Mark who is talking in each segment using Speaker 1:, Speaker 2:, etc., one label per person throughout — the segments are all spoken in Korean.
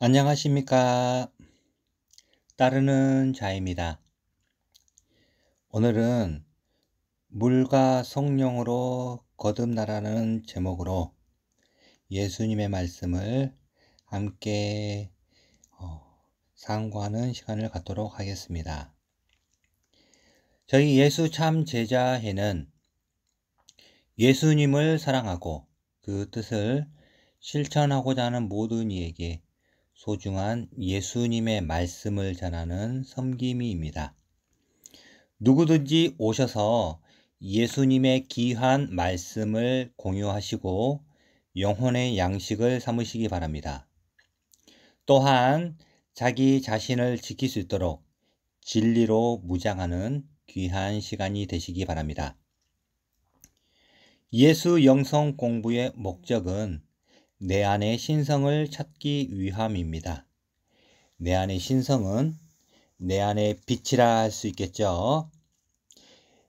Speaker 1: 안녕하십니까. 따르는 자입니다. 오늘은 물과 성령으로 거듭나라는 제목으로 예수님의 말씀을 함께 상고하는 시간을 갖도록 하겠습니다. 저희 예수 참 제자회는 예수님을 사랑하고 그 뜻을 실천하고자 하는 모든 이에게 소중한 예수님의 말씀을 전하는 섬김이입니다. 누구든지 오셔서 예수님의 귀한 말씀을 공유하시고 영혼의 양식을 삼으시기 바랍니다. 또한 자기 자신을 지킬 수 있도록 진리로 무장하는 귀한 시간이 되시기 바랍니다. 예수 영성 공부의 목적은 내 안의 신성을 찾기 위함입니다. 내 안의 신성은 내 안의 빛이라 할 수 있겠죠.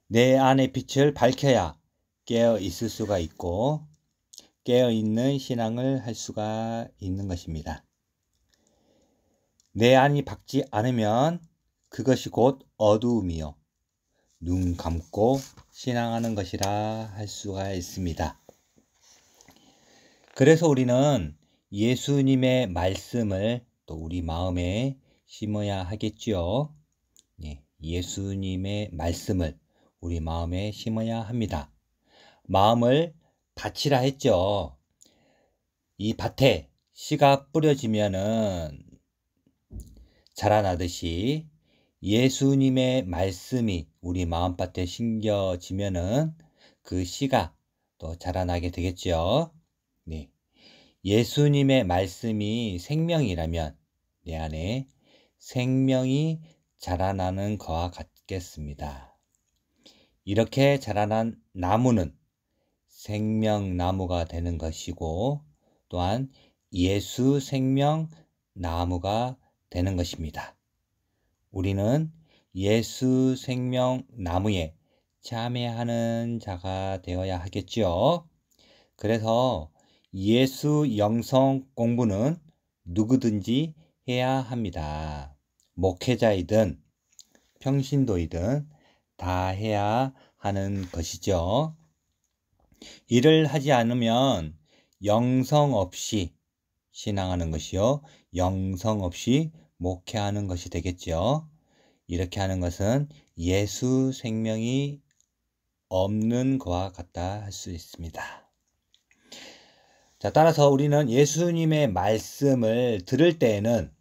Speaker 1: 내 안의 빛을 밝혀야 깨어 있을 수가 있고 깨어 있는 신앙을 할 수가 있는 것입니다. 내 안이 밝지 않으면 그것이 곧 어두움이요 눈 감고 신앙하는 것이라 할 수가 있습니다. 그래서 우리는 예수님의 말씀을 또 우리 마음에 심어야 하겠지요. 예수님의 말씀을 우리 마음에 심어야 합니다. 마음을 밭이라 했죠. 이 밭에 씨가 뿌려지면은 자라나듯이 예수님의 말씀이 우리 마음밭에 심겨지면은 그 씨가 또 자라나게 되겠죠. 예수님의 말씀이 생명이라면 내 안에 생명이 자라나는 것과 같겠습니다. 이렇게 자라난 나무는 생명나무가 되는 것이고 또한 예수 생명나무가 되는 것입니다. 우리는 예수 생명나무에 참여하는 자가 되어야 하겠죠. 그래서 예수 영성 공부는 누구든지 해야 합니다. 목회자이든 평신도이든 다 해야 하는 것이죠. 이를 하지 않으면 영성 없이 신앙하는 것이요 영성 없이 목회하는 것이 되겠죠. 이렇게 하는 것은 예수 생명이 없는 것과 같다 할 수 있습니다. 자, 따라서 우리는 예수님의 말씀을 들을 때에는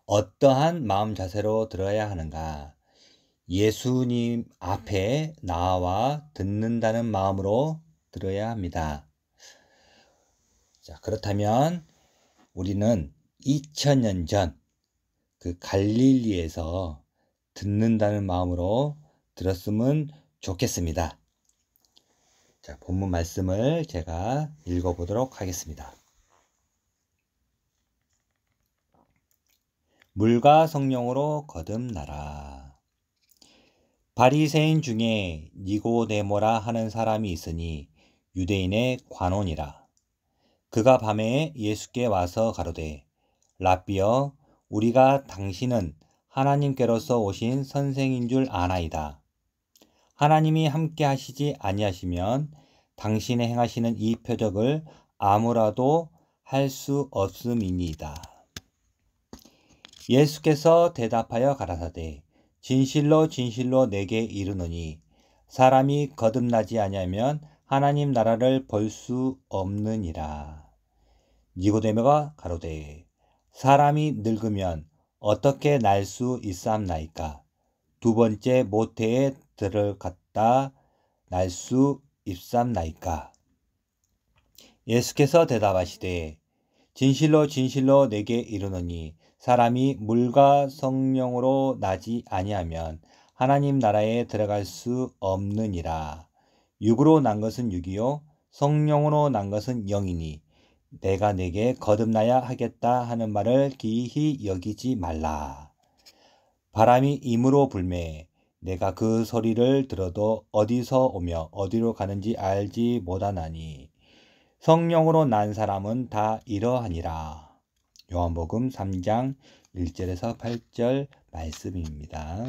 Speaker 1: 어떠한 마음 자세로 들어야 하는가? 예수님 앞에 나와 듣는다는 마음으로 들어야 합니다. 자, 그렇다면 우리는 2000년 전 그 갈릴리에서 듣는다는 마음으로 들었으면 좋겠습니다. 자, 본문 말씀을 제가 읽어보도록 하겠습니다. 물과 성령으로 거듭나라. 바리새인 중에 니고데모라 하는 사람이 있으니 유대인의 관원이라. 그가 밤에 예수께 와서 가로되 랍비여 우리가 당신은 하나님께로서 오신 선생인 줄 아나이다. 하나님이 함께 하시지 아니하시면 당신의 행하시는 이 표적을 아무라도 할 수 없음이니이다. 예수께서 대답하여 가라사대 진실로 진실로 내게 이르노니 사람이 거듭나지 아니하면 하나님 나라를 볼 수 없느니라. 니고데모가 가로되 사람이 늙으면 어떻게 날 수 있사옵나이까? 두 번째 모태에 들어갔다 날 수 있사옵나이까? 예수께서 대답하시되 진실로 진실로 내게 이르노니 사람이 물과 성령으로 나지 아니하면 하나님 나라에 들어갈 수 없느니라. 육으로 난 것은 육이요 성령으로 난 것은 영이니 내가 내게 거듭나야 하겠다 하는 말을 기이히 여기지 말라. 바람이 임으로 불매 내가 그 소리를 들어도 어디서 오며 어디로 가는지 알지 못하나니 성령으로 난 사람은 다 이러하니라. 요한복음 3장 1절에서 8절 말씀입니다.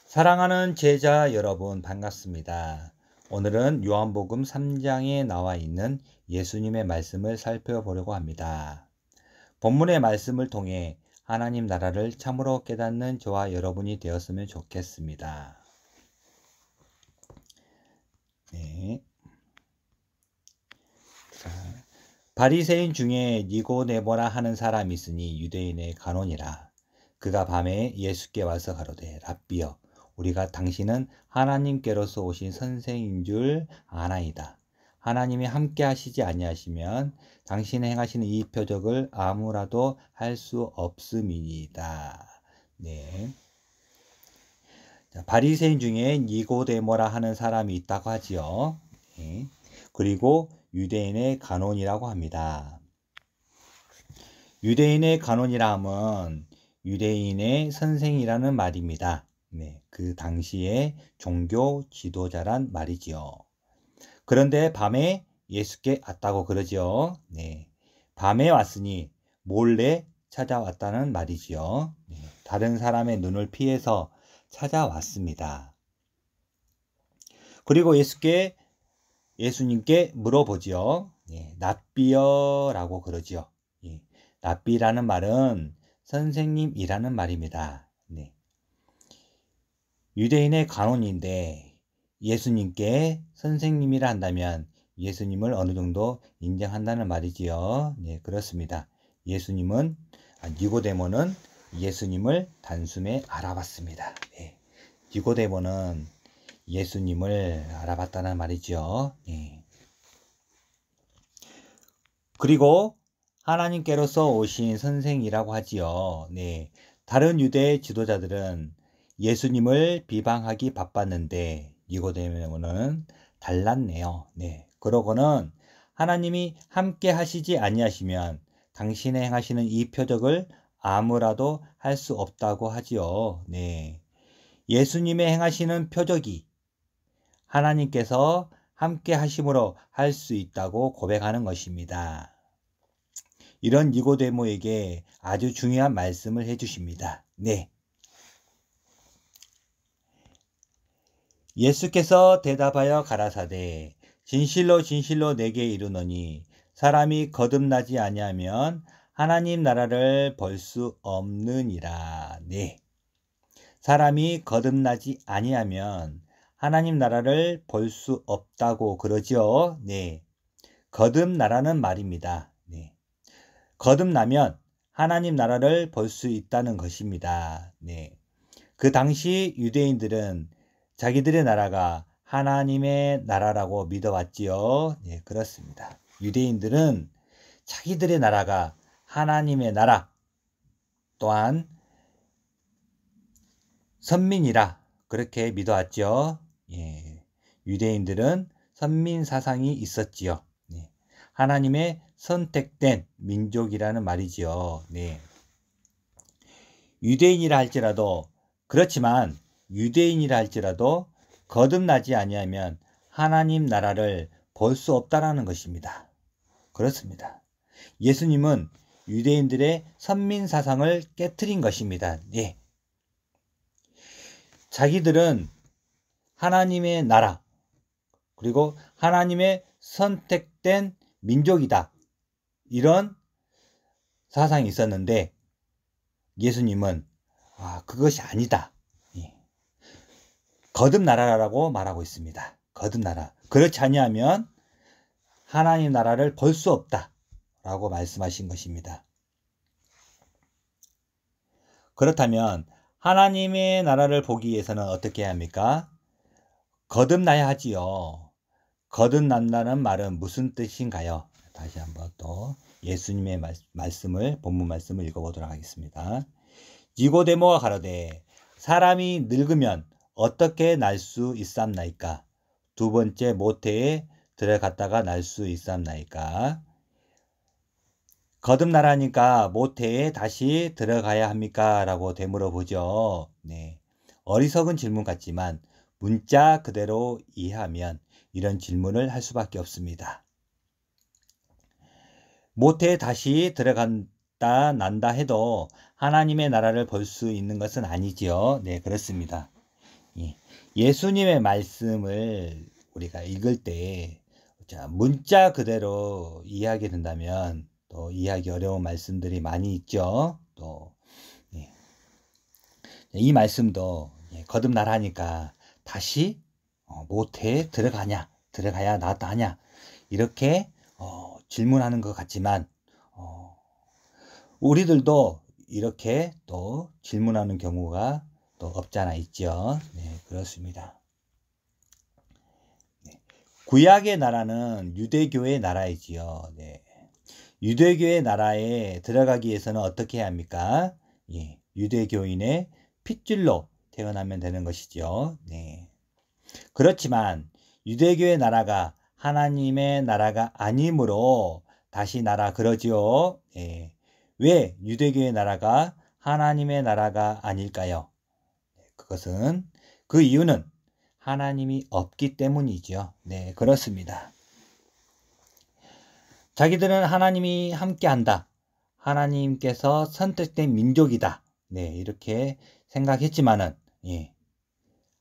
Speaker 1: 사랑하는 제자 여러분, 반갑습니다. 오늘은 요한복음 3장에 나와 있는 예수님의 말씀을 살펴보려고 합니다. 본문의 말씀을 통해 하나님 나라를 참으로 깨닫는 저와 여러분이 되었으면 좋겠습니다. 네. 바리새인 중에 니고데모라 하는 사람이 있으니 유대인의 간원이라. 그가 밤에 예수께 와서 가로되, 랍비여, 우리가 당신은 하나님께로서 오신 선생인 줄 아나이다. 하나님이 함께 하시지 아니하시면 당신이 행하시는 이 표적을 아무라도 할 수 없음이니이다. 네. 자, 바리새인 중에 니고데모라 하는 사람이 있다고 하지요. 네. 그리고 유대인의 간원이라고 합니다. 유대인의 간원이라 함은 유대인의 선생이라는 말입니다. 네, 그 당시에 종교 지도자란 말이지요. 그런데 밤에 예수께 왔다고 그러죠. 네, 밤에 왔으니 몰래 찾아왔다는 말이지요. 네, 다른 사람의 눈을 피해서 찾아왔습니다. 그리고 예수님께 물어보지요. 예, 랍비여라고 그러지요. 예, 랍비라는 말은 선생님이라는 말입니다. 네. 유대인의 간원인데 예수님께 선생님이라 한다면 예수님을 어느 정도 인정한다는 말이지요. 네, 그렇습니다. 니고데모는 예수님을 단숨에 알아봤습니다. 네. 니고데모는 예수님을 알아봤다는 말이죠. 예. 그리고 하나님께로서 오신 선생이라고 하지요. 네. 다른 유대 지도자들은 예수님을 비방하기 바빴는데 니고데모는 달랐네요. 네. 그러고는 하나님이 함께 하시지 아니하시면 당신의 행하시는 이 표적을 아무라도 할 수 없다고 하지요. 네. 예수님의 행하시는 표적이 하나님께서 함께 하심으로 할 수 있다고 고백하는 것입니다. 이런 니고데모에게 아주 중요한 말씀을 해주십니다. 네. 예수께서 대답하여 가라사대, 진실로 진실로 내게 이르노니 사람이 거듭나지 아니하면 하나님 나라를 볼 수 없느니라. 네. 사람이 거듭나지 아니하면 하나님 나라를 볼 수 없다고 그러죠. 네. 거듭나라는 말입니다. 네. 거듭나면 하나님 나라를 볼 수 있다는 것입니다. 네. 그 당시 유대인들은 자기들의 나라가 하나님의 나라라고 믿어왔지요. 네, 그렇습니다. 유대인들은 자기들의 나라가 하나님의 나라, 또한 선민이라 그렇게 믿어왔죠. 예. 유대인들은 선민 사상이 있었지요. 네. 하나님의 선택된 민족이라는 말이지요. 네. 그렇지만 유대인이라 할지라도 거듭나지 아니하면 하나님 나라를 볼 수 없다라는 것입니다. 그렇습니다. 예수님은 유대인들의 선민 사상을 깨트린 것입니다. 네. 자기들은 하나님의 나라, 그리고 하나님의 선택된 민족이다, 이런 사상이 있었는데 예수님은 그것이 아니다, 거듭나라라고 말하고 있습니다. 거듭나라. 그렇지 아니하면 하나님 나라를 볼 수 없다 라고 말씀하신 것입니다. 그렇다면 하나님의 나라를 보기 위해서는 어떻게 해야 합니까? 거듭나야 하지요. 거듭난다는 말은 무슨 뜻인가요? 다시 한번 또 예수님의 본문 말씀을 읽어보도록 하겠습니다. 니고데모가 가로되, 사람이 늙으면 어떻게 날 수 있삼나이까? 두 번째 모태에 들어갔다가 날 수 있삼나이까? 거듭나라니까 모태에 다시 들어가야 합니까? 라고 되물어보죠. 네. 어리석은 질문 같지만 문자 그대로 이해하면 이런 질문을 할 수밖에 없습니다. 모태에 다시 들어간다 난다 해도 하나님의 나라를 볼 수 있는 것은 아니지요. 네, 그렇습니다. 예수님의 말씀을 우리가 읽을 때 문자 그대로 이해하게 된다면 또 이해하기 어려운 말씀들이 많이 있죠. 또 이 말씀도 거듭나라니까 다시 모태에 들어가야 나왔다 하냐 이렇게 질문하는 것 같지만 우리들도 이렇게 또 질문하는 경우가 또 없지 않아 있죠. 네, 그렇습니다. 구약의 나라는 유대교의 나라이지요. 네. 유대교의 나라에 들어가기 위해서는 어떻게 해야 합니까? 유대교인의 핏줄로 태어나면 되는 것이죠. 네. 그렇지만 유대교의 나라가 하나님의 나라가 아니므로 다시 나라 그러지요. 네. 왜 유대교의 나라가 하나님의 나라가 아닐까요? 그것은 그 이유는 하나님이 없기 때문이죠. 네, 그렇습니다. 자기들은 하나님이 함께한다. 하나님께서 선택된 민족이다. 네, 이렇게 생각했지만은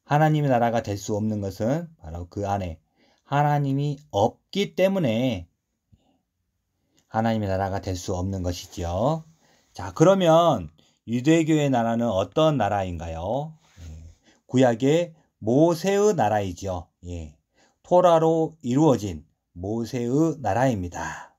Speaker 1: 하나님의 나라가 될 수 없는 것은 바로 그 안에 하나님이 없기 때문에 하나님의 나라가 될 수 없는 것이지요. 자, 그러면 유대교의 나라는 어떤 나라인가요? 구약의 모세의 나라이죠. 토라로 이루어진 모세의 나라입니다.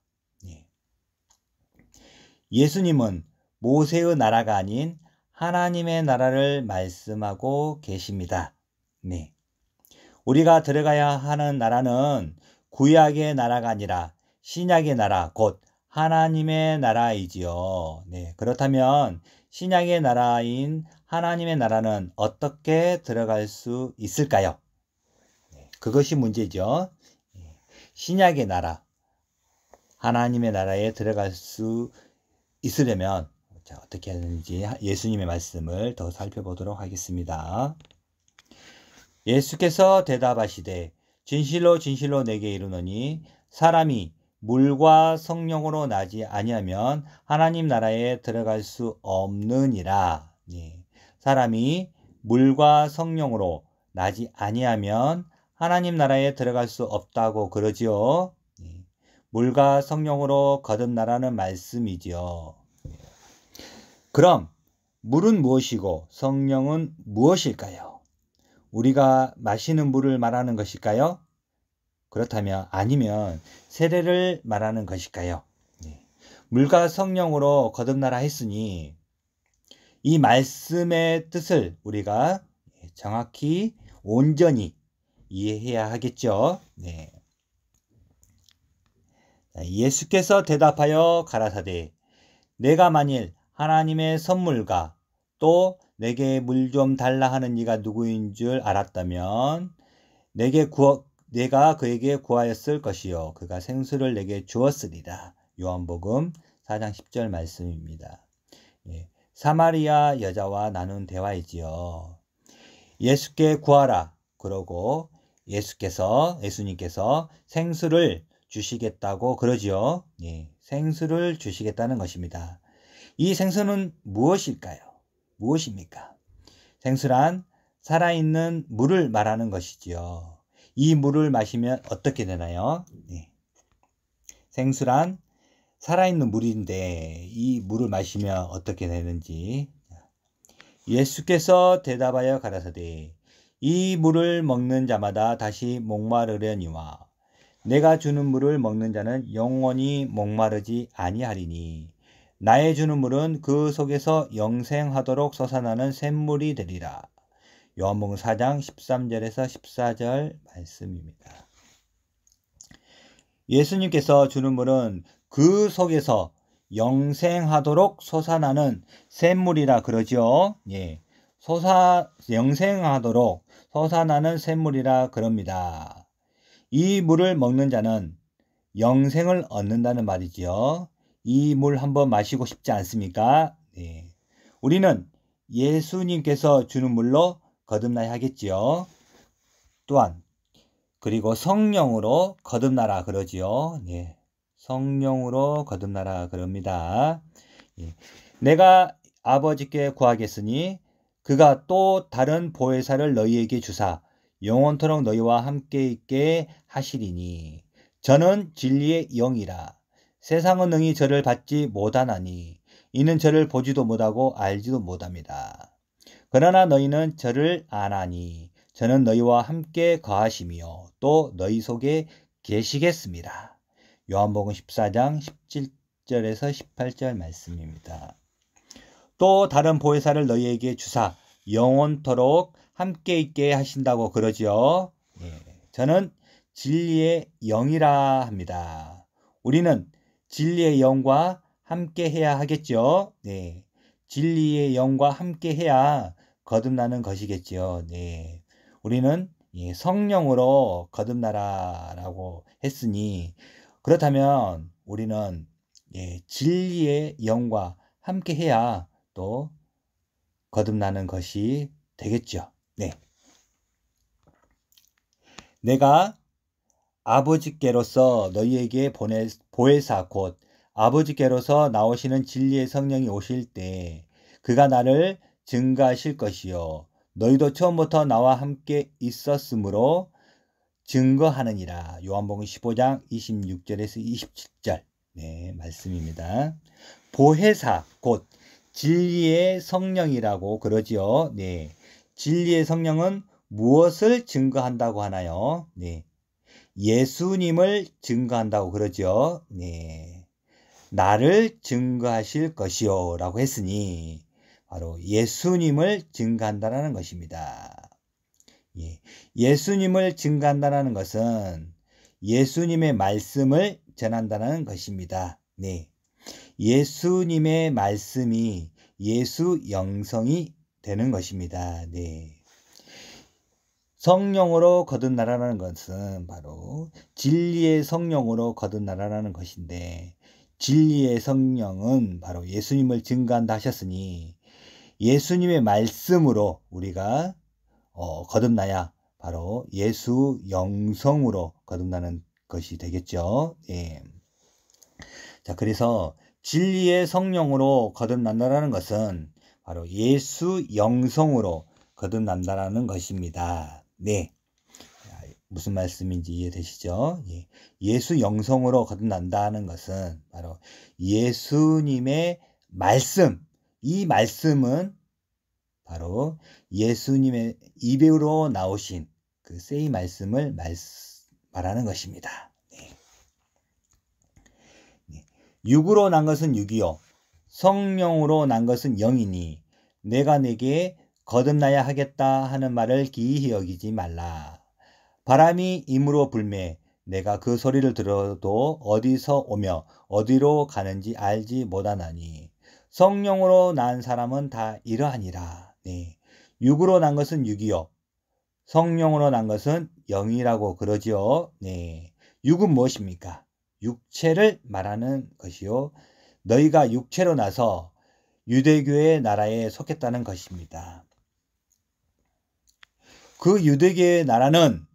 Speaker 1: 예수님은 모세의 나라가 아닌 하나님의 나라를 말씀하고 계십니다. 네. 우리가 들어가야 하는 나라는 구약의 나라가 아니라 신약의 나라, 곧 하나님의 나라이지요. 네. 그렇다면 신약의 나라인 하나님의 나라는 어떻게 들어갈 수 있을까요? 그것이 문제죠. 신약의 나라, 하나님의 나라에 들어갈 수 있으려면 어떻게 해야 되는지 예수님의 말씀을 더 살펴보도록 하겠습니다. 예수께서 대답하시되 진실로 진실로 내게 이르노니 사람이 물과 성령으로 나지 아니하면 하나님 나라에 들어갈 수 없느니라. 사람이 물과 성령으로 나지 아니하면 하나님 나라에 들어갈 수 없다고 그러지요. 물과 성령으로 거듭나라는 말씀이지요. 그럼 물은 무엇이고 성령은 무엇일까요? 우리가 마시는 물을 말하는 것일까요? 그렇다면 아니면 세례를 말하는 것일까요? 물과 성령으로 거듭나라 했으니 이 말씀의 뜻을 우리가 정확히 온전히 이해해야 하겠죠. 네. 예수께서 대답하여 가라사대 내가 만일 하나님의 선물과 또 내게 물 좀 달라 하는 이가 누구인 줄 알았다면 내가 그에게 구하였을 것이요 그가 생수를 내게 주었으리라. 요한복음 4장 10절 말씀입니다. 사마리아 여자와 나눈 대화이지요. 예수께 구하라. 그러고 예수님께서 생수를 주시겠다고 그러지요. 생수를 주시겠다는 것입니다. 이 생수는 무엇일까요? 무엇입니까? 생수란 살아있는 물을 말하는 것이지요. 이 물을 마시면 어떻게 되나요? 생수란 살아있는 물인데 이 물을 마시면 어떻게 되는지. 예수께서 대답하여 가라사대 이 물을 먹는 자마다 다시 목마르려니와 내가 주는 물을 먹는 자는 영원히 목마르지 아니하리니 나의 주는 물은 그 속에서 영생하도록 솟아나는 샘물이 되리라. 요한복음 4장 13절에서 14절 말씀입니다. 예수님께서 주는 물은 그 속에서 영생하도록 솟아나는 샘물이라 그러죠. 영생하도록 솟아나는 샘물이라 그럽니다. 이 물을 먹는 자는 영생을 얻는다는 말이지요. 이 물 한번 마시고 싶지 않습니까? 우리는 예수님께서 주는 물로 거듭나야 하겠지요. 또한 그리고 성령으로 거듭나라 그러지요. 성령으로 거듭나라 그럽니다. 예. 내가 아버지께 구하겠으니 그가 또 다른 보혜사를 너희에게 주사 영원토록 너희와 함께 있게 하시리니 저는 진리의 영이라. 세상은 능히 저를 받지 못하나니 이는 저를 보지도 못하고 알지도 못합니다. 그러나 너희는 저를 아나니 저는 너희와 함께 거하시며 또 너희 속에 계시겠습니다. 요한복음 14장 17절에서 18절 말씀입니다. 또 다른 보혜사를 너희에게 주사 영원토록 함께 있게 하신다고 그러죠. 예, 저는 진리의 영이라 합니다. 우리는 진리의 영과 함께 해야 하겠죠. 네, 진리의 영과 함께 해야 거듭나는 것이겠죠. 네, 우리는 성령으로 거듭나라라고 했으니 그렇다면 우리는 진리의 영과 함께 해야 또 거듭나는 것이 되겠죠. 네. 내가 아버지께로서 너희에게 보혜사 곧 아버지께로서 나오시는 진리의 성령이 오실 때 그가 나를 증거하실 것이요 너희도 처음부터 나와 함께 있었으므로 증거하느니라. 요한복음 15장 26절에서 27절 네, 말씀입니다. 보혜사 곧 진리의 성령이라고 그러지요. 네. 진리의 성령은 무엇을 증거한다고 하나요? 네. 예수님을 증거한다고 그러죠. 네. 나를 증거하실 것이요 라고 했으니 바로 예수님을 증거한다는 것입니다. 예수님을 증거한다는 것은 예수님의 말씀을 전한다는 것입니다. 네. 예수님의 말씀이 예수 영성이 되는 것입니다. 네. 성령으로 거듭나라는 것은 바로 진리의 성령으로 거듭나라는 것인데 진리의 성령은 바로 예수님을 증거한다 하셨으니 예수님의 말씀으로 우리가 거듭나야 바로 예수 영성으로 거듭나는 것이 되겠죠. 예. 자, 그래서 진리의 성령으로 거듭난다는 것은 바로 예수 영성으로 거듭난다는 것입니다. 네. 무슨 말씀인지 이해되시죠? 예. 예수 영성으로 거듭난다는 것은 바로 예수님의 말씀, 이 말씀은 바로 예수님의 입으로 나오신 그 세 말씀을 말하는 것입니다. 네. 네. 육으로 난 것은 육이요 성령으로 난 것은 영이니 내가 내게 거듭나야 하겠다 하는 말을 기이히 여기지 말라. 바람이 임으로 불매 내가 그 소리를 들어도 어디서 오며 어디로 가는지 알지 못하나니 성령으로 난 사람은 다 이러하니라. 네. 육으로 난 것은 육이요 성령으로 난 것은 영이라고 그러지요. 네. 육은 무엇입니까? 육체를 말하는 것이요 너희가 육체로 나서 유대교의 나라에 속했다는 것입니다. 그 유대교의 나라는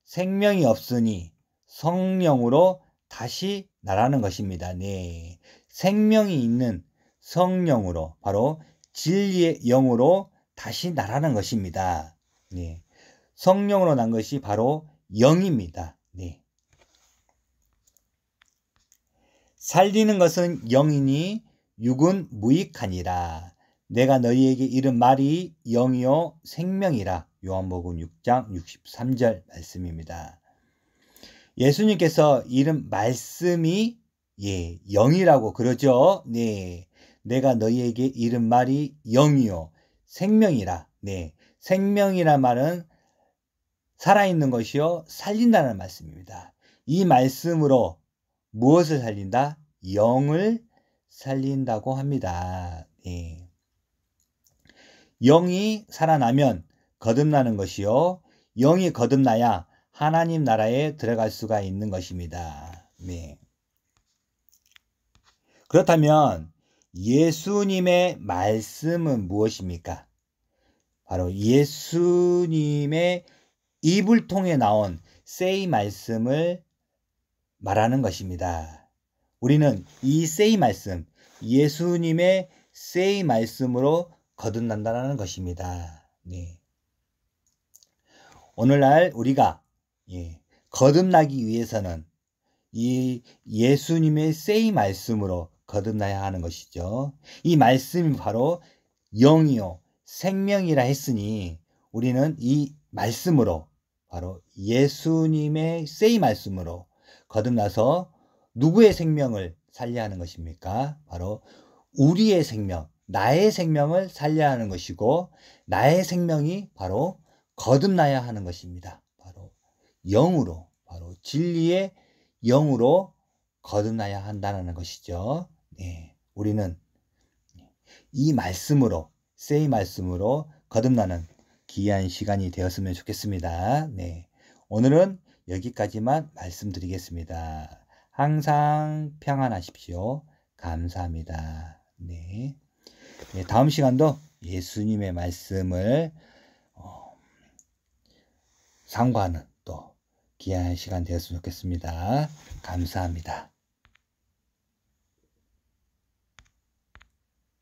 Speaker 1: 생명이 없으니 성령으로 다시 나라는 것입니다. 네. 생명이 있는 성령으로 바로 진리의 영으로 다시 나라는 것입니다. 네. 성령으로 난 것이 바로 영입니다. 네. 살리는 것은 영이니 육은 무익하니라. 내가 너희에게 이른 말이 영이요 생명이라. 요한복음 6장 63절 말씀입니다. 예수님께서 이른 말씀이 영이라고 그러죠. 네. 내가 너희에게 이른 말이 영이요 생명이라. 네. 생명이란 말은 살아있는 것이요 살린다는 말씀입니다. 이 말씀으로 무엇을 살린다? 영을 살린다고 합니다. 네. 영이 살아나면 거듭나는 것이요 영이 거듭나야 하나님 나라에 들어갈 수가 있는 것입니다. 네. 그렇다면 예수님의 말씀은 무엇입니까? 바로 예수님의 입을 통해 나온 세 말씀을 말하는 것입니다. 우리는 이 say 말씀, 예수님의 say 말씀으로 거듭난다는 것입니다. 네. 오늘날 우리가 거듭나기 위해서는 이 예수님의 say 말씀으로 거듭나야 하는 것이죠. 이 말씀이 바로 영이요 생명이라 했으니 우리는 이 말씀으로 바로 예수님의 say 말씀으로 거듭나서 누구의 생명을 살려야 하는 것입니까? 바로 우리의 생명, 나의 생명을 살려야 하는 것이고 나의 생명이 바로 거듭나야 하는 것입니다. 바로 영으로, 바로 진리의 영으로 거듭나야 한다는 것이죠. 네, 우리는 이 말씀으로, say 말씀으로 거듭나는 귀한 시간이 되었으면 좋겠습니다. 네, 오늘은 여기까지만 말씀드리겠습니다. 항상 평안하십시오. 감사합니다. 네. 다음 시간도 예수님의 말씀을 상고하는 또 귀한 시간 되었으면 좋겠습니다. 감사합니다.